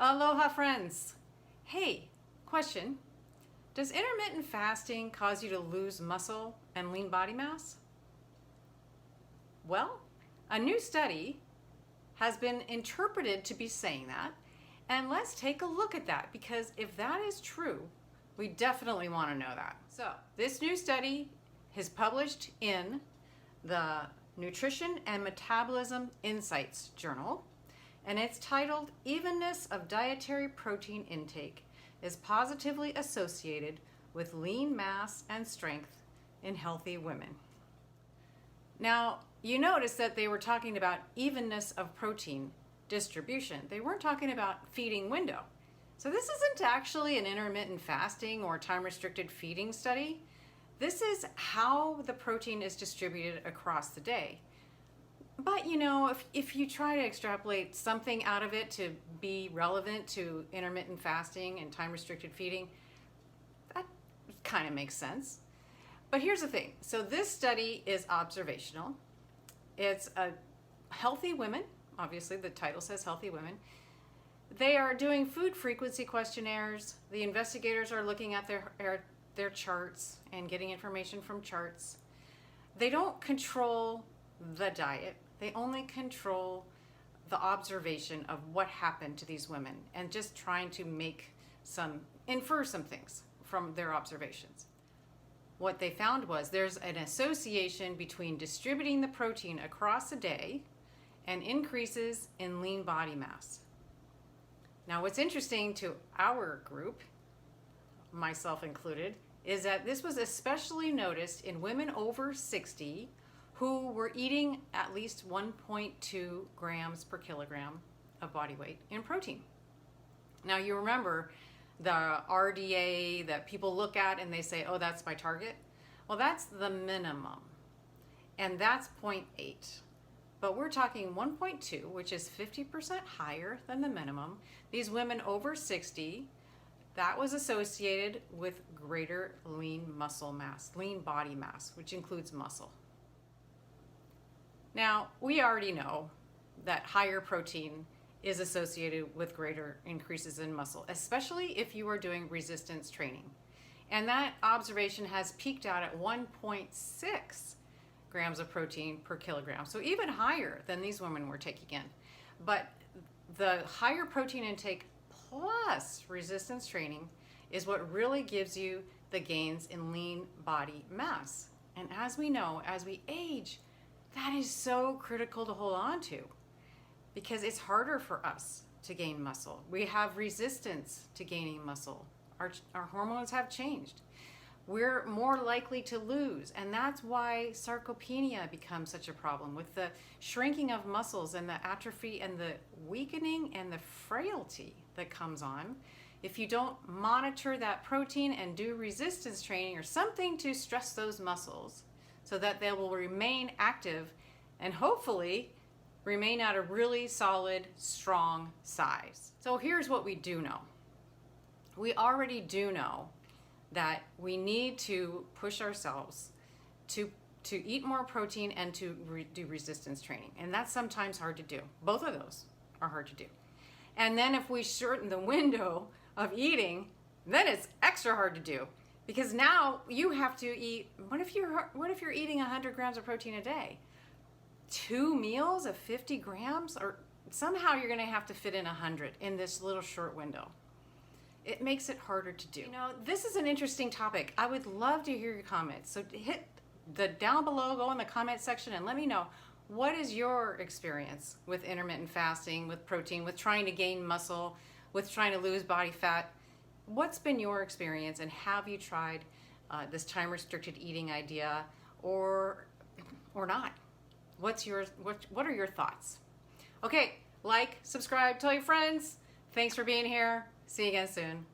Aloha friends! Hey, question. Does intermittent fasting cause you to lose muscle and lean body mass? Well, a new study has been interpreted to be saying that, and let's take a look at that, because if that is true, we definitely want to know that. So, this new study is published in the Nutrition and Metabolism Insights Journal, and it's titled Evenness of Dietary Protein Intake is Positively Associated with Lean Mass and Strength in Healthy Women. Now, you notice that they were talking about evenness of protein distribution. They weren't talking about feeding window. So this isn't actually an intermittent fasting or time-restricted feeding study. This is how the protein is distributed across the day. But you know, if you try to extrapolate something out of it to be relevant to intermittent fasting and time-restricted feeding, that kind of makes sense. But here's the thing. So this study is observational. It's healthy women. Obviously, the title says healthy women. They are doing food frequency questionnaires. The investigators are looking at their charts and getting information from charts. They don't control the diet. They only control the observation of what happened to these women and just trying to infer some things from their observations. What they found was there's an association between distributing the protein across a day and increases in lean body mass. Now, what's interesting to our group, myself included, is that this was especially noticed in women over 60 who were eating at least 1.2 grams per kilogram of body weight in protein. Now, you remember the RDA that people look at and they say, oh, that's my target. Well, that's the minimum, and that's 0.8. But we're talking 1.2, which is 50% higher than the minimum. These women over 60, that was associated with greater lean muscle mass, lean body mass, which includes muscle. Now, we already know that higher protein is associated with greater increases in muscle, especially if you are doing resistance training. And that observation has peaked out at 1.6 grams of protein per kilogram, so even higher than these women were taking in. But the higher protein intake plus resistance training is what really gives you the gains in lean body mass. And as we know, as we age, that is so critical to hold on to, because it's harder for us to gain muscle. We have resistance to gaining muscle. Our hormones have changed. We're more likely to lose, and that's why sarcopenia becomes such a problem, with the shrinking of muscles and the atrophy and the weakening and the frailty that comes on if you don't monitor that protein and do resistance training or something to stress those muscles so that they will remain active and hopefully remain at a really solid, strong size. So here's what we do know. We already do know that we need to push ourselves to eat more protein and to do resistance training. And that's sometimes hard to do. Both of those are hard to do. And then if we shorten the window of eating, then it's extra hard to do. Because now you have to eat, what if you're eating 100 grams of protein a day? 2 meals of 50 grams? Or somehow you're gonna have to fit in 100 in this little short window. It makes it harder to do. You know, this is an interesting topic. I would love to hear your comments. So hit the down below, go in the comment section and let me know, what is your experience with intermittent fasting, with protein, with trying to gain muscle, with trying to lose body fat? What's been your experience, and have you tried this time-restricted eating idea or not? What are your thoughts? Okay, like, subscribe, tell your friends. Thanks for being here. See you again soon.